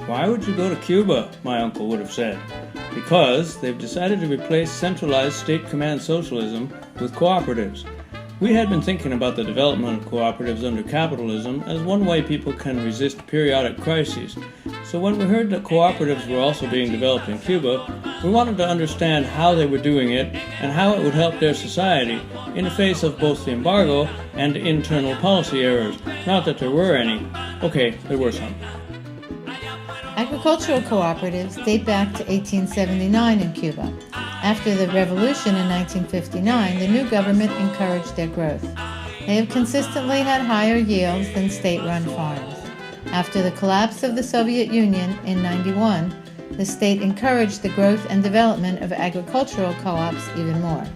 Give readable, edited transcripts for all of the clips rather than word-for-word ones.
Why would you go to Cuba, my uncle would have said. Because they've decided to replace centralized state command socialism with cooperatives. We had been thinking about the development of cooperatives under capitalism as one way people can resist periodic crises. So when we heard that cooperatives were also being developed in Cuba, we wanted to understand how they were doing it and how it would help their society in the face of both the embargo and internal policy errors. Not that there were any. Okay, there were some. Agricultural cooperatives date back to 1879 in Cuba. After the revolution in 1959, the new government encouraged their growth. They have consistently had higher yields than state-run farms. After the collapse of the Soviet Union in 1991, the state encouraged the growth and development of agricultural co-ops even more.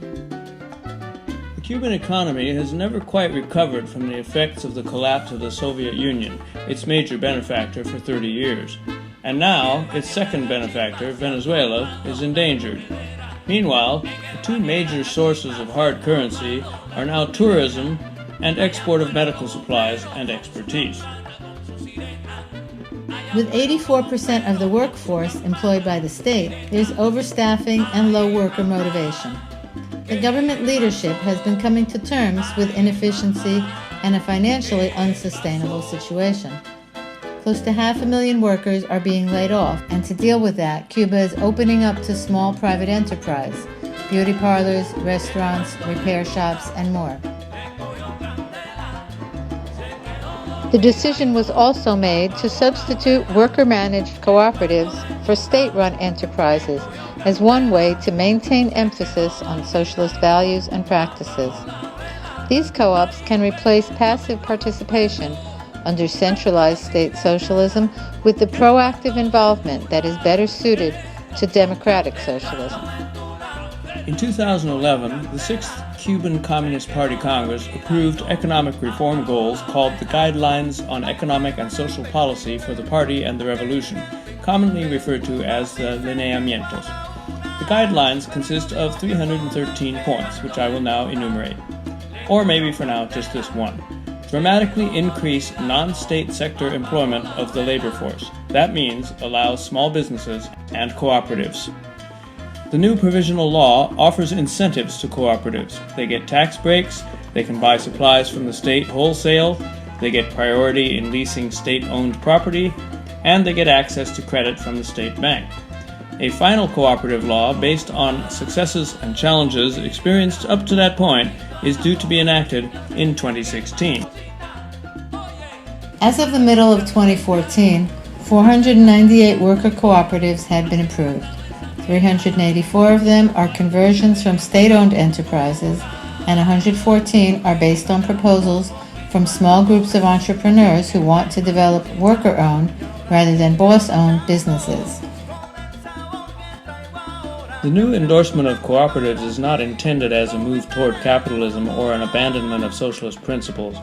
The Cuban economy has never quite recovered from the effects of the collapse of the Soviet Union, its major benefactor for 30 years. And now, its second benefactor, Venezuela, is endangered. Meanwhile, the two major sources of hard currency are now tourism and export of medical supplies and expertise. With 84% of the workforce employed by the state, there's overstaffing and low worker motivation. The government leadership has been coming to terms with inefficiency and a financially unsustainable situation. Close to 500,000 workers are being laid off, and to deal with that, Cuba is opening up to small private enterprise, beauty parlors, restaurants, repair shops, and more. The decision was also made to substitute worker-managed cooperatives for state-run enterprises as one way to maintain emphasis on socialist values and practices. These co-ops can replace passive participation under centralized state socialism with the proactive involvement that is better suited to democratic socialism. In 2011, the 6th Cuban Communist Party Congress approved economic reform goals called the Guidelines on Economic and Social Policy for the Party and the Revolution, commonly referred to as the Lineamientos. The guidelines consist of 313 points, which I will now enumerate. Or maybe for now, just this one. Dramatically increase non-state sector employment of the labor force. That means allow small businesses and cooperatives. The new provisional law offers incentives to cooperatives. They get tax breaks, they can buy supplies from the state wholesale, they get priority in leasing state-owned property, and they get access to credit from the state bank. A final cooperative law based on successes and challenges experienced up to that point is due to be enacted in 2016. As of the middle of 2014, 498 worker cooperatives had been approved. 384 of them are conversions from state-owned enterprises, and 114 are based on proposals from small groups of entrepreneurs who want to develop worker-owned rather than boss-owned businesses. The new endorsement of cooperatives is not intended as a move toward capitalism or an abandonment of socialist principles.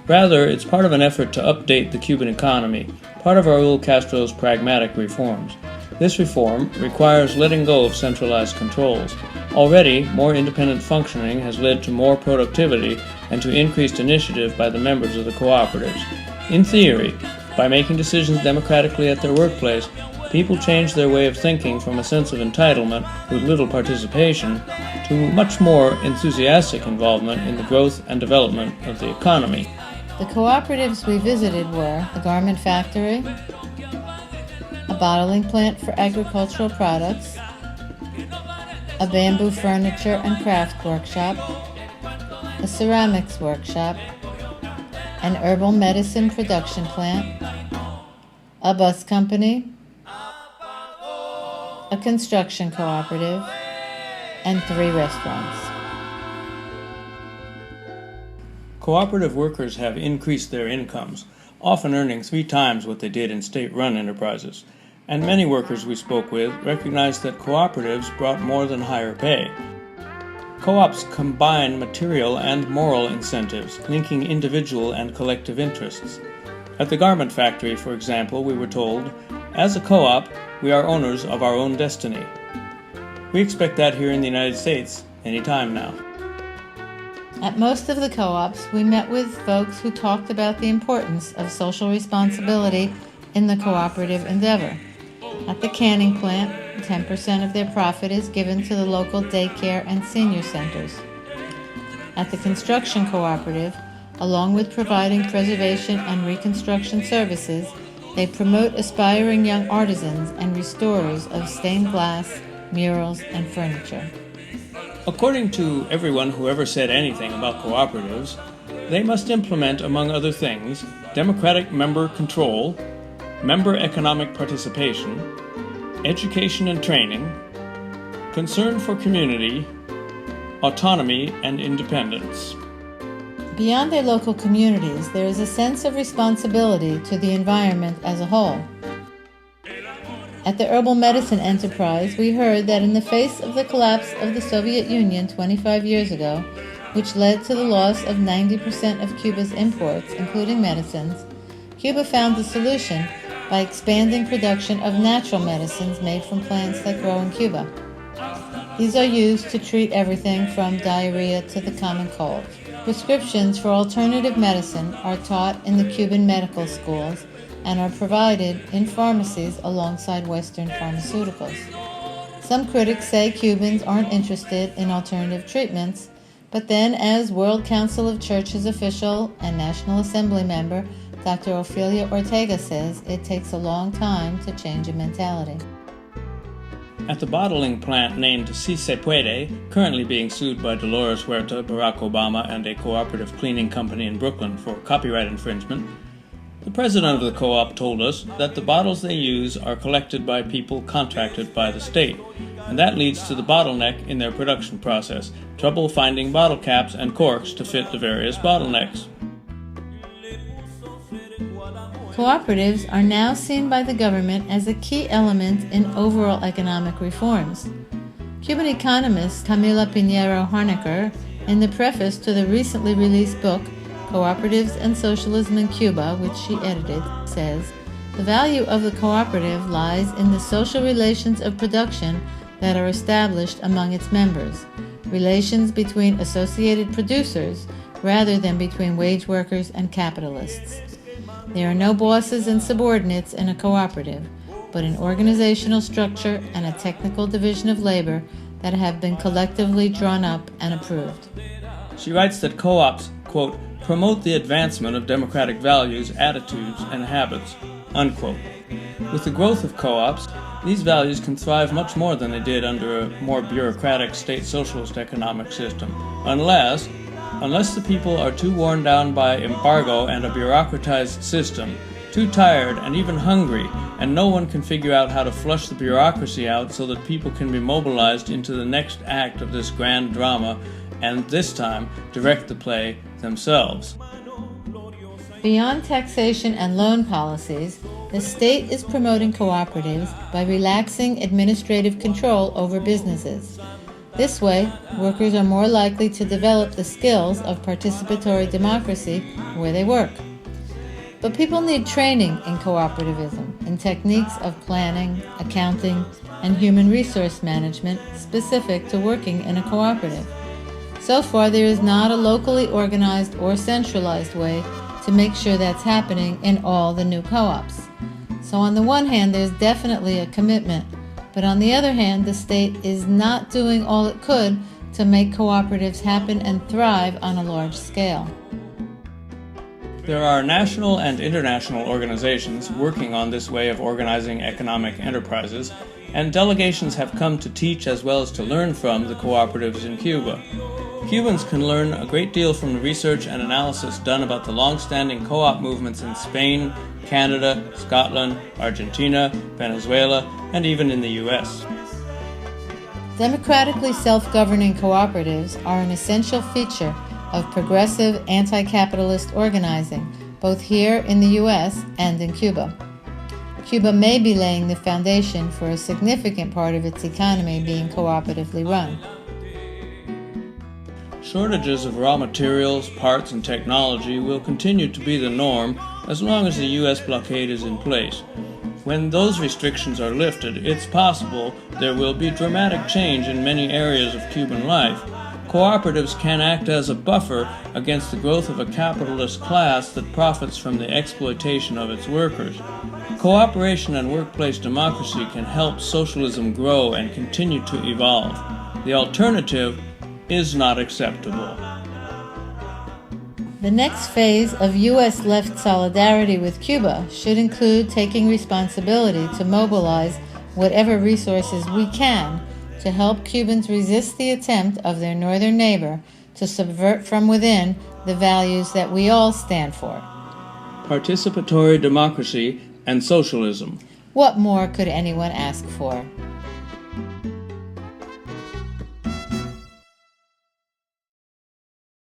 Rather, it's part of an effort to update the Cuban economy, part of Raul Castro's pragmatic reforms. This reform requires letting go of centralized controls. Already, more independent functioning has led to more productivity and to increased initiative by the members of the cooperatives. In theory, by making decisions democratically at their workplace, people change their way of thinking from a sense of entitlement with little participation to much more enthusiastic involvement in the growth and development of the economy. The cooperatives we visited were the garment factory, a bottling plant for agricultural products, a bamboo furniture and craft workshop, a ceramics workshop, an herbal medicine production plant, a bus company, a construction cooperative, and 3 restaurants. Cooperative workers have increased their incomes, often earning 3 times what they did in state-run enterprises. And many workers we spoke with recognized that cooperatives brought more than higher pay. Co-ops combine material and moral incentives, linking individual and collective interests. At the garment factory, for example, we were told, as a co-op, we are owners of our own destiny. We expect that here in the United States any time now. At most of the co-ops, we met with folks who talked about the importance of social responsibility in the cooperative endeavor. At the canning plant, 10% of their profit is given to the local daycare and senior centers. At the construction cooperative, along with providing preservation and reconstruction services, they promote aspiring young artisans and restorers of stained glass, murals, and furniture. According to everyone who ever said anything about cooperatives, they must implement, among other things, democratic member control, member economic participation, education and training, concern for community, autonomy, and independence. Beyond their local communities, there is a sense of responsibility to the environment as a whole. At the herbal medicine enterprise, we heard that in the face of the collapse of the Soviet Union 25 years ago, which led to the loss of 90% of Cuba's imports, including medicines, Cuba found the solution by expanding production of natural medicines made from plants that grow in Cuba. These are used to treat everything from diarrhea to the common cold. Prescriptions for alternative medicine are taught in the Cuban medical schools and are provided in pharmacies alongside Western pharmaceuticals. Some critics say Cubans aren't interested in alternative treatments, but then, as World Council of Churches official and National Assembly member Dr. Ofelia Ortega says, it takes a long time to change a mentality. At the bottling plant named Si Se Puede, currently being sued by Dolores Huerta, Barack Obama, and a cooperative cleaning company in Brooklyn for copyright infringement, the president of the co-op told us that the bottles they use are collected by people contracted by the state, and that leads to the bottleneck in their production process, trouble finding bottle caps and corks to fit the various bottlenecks. Cooperatives are now seen by the government as a key element in overall economic reforms. Cuban economist Camila Pinheiro Harnacker, in the preface to the recently released book, Cooperatives and Socialism in Cuba, which she edited, says, "The value of the cooperative lies in the social relations of production that are established among its members, relations between associated producers rather than between wage workers and capitalists. There are no bosses and subordinates in a cooperative, but an organizational structure and a technical division of labor that have been collectively drawn up and approved." She writes that co-ops, quote, promote the advancement of democratic values, attitudes, and habits, unquote. With the growth of co-ops, these values can thrive much more than they did under a more bureaucratic state socialist economic system, unless the people are too worn down by embargo and a bureaucratized system, too tired and even hungry, and no one can figure out how to flush the bureaucracy out so that people can be mobilized into the next act of this grand drama, and this time direct the play themselves. Beyond taxation and loan policies, the state is promoting cooperatives by relaxing administrative control over businesses. This way, workers are more likely to develop the skills of participatory democracy where they work. But people need training in cooperativism, in techniques of planning, accounting, and human resource management specific to working in a cooperative. So far, there is not a locally organized or centralized way to make sure that's happening in all the new co-ops. So on the one hand, there's definitely a commitment, but on the other hand, the state is not doing all it could to make cooperatives happen and thrive on a large scale. There are national and international organizations working on this way of organizing economic enterprises, and delegations have come to teach as well as to learn from the cooperatives in Cuba. Cubans can learn a great deal from the research and analysis done about the long-standing co-op movements in Spain, Canada, Scotland, Argentina, Venezuela, and even in the U.S. Democratically self-governing cooperatives are an essential feature of progressive anti-capitalist organizing, both here in the U.S. and in Cuba. Cuba may be laying the foundation for a significant part of its economy being cooperatively run. Shortages of raw materials, parts, and technology will continue to be the norm as long as the U.S. blockade is in place. When those restrictions are lifted, it's possible there will be dramatic change in many areas of Cuban life. Cooperatives can act as a buffer against the growth of a capitalist class that profits from the exploitation of its workers. Cooperation and workplace democracy can help socialism grow and continue to evolve. The alternative is not acceptable. The next phase of U.S. left solidarity with Cuba should include taking responsibility to mobilize whatever resources we can to help Cubans resist the attempt of their northern neighbor to subvert from within the values that we all stand for. Participatory democracy and socialism. What more could anyone ask for?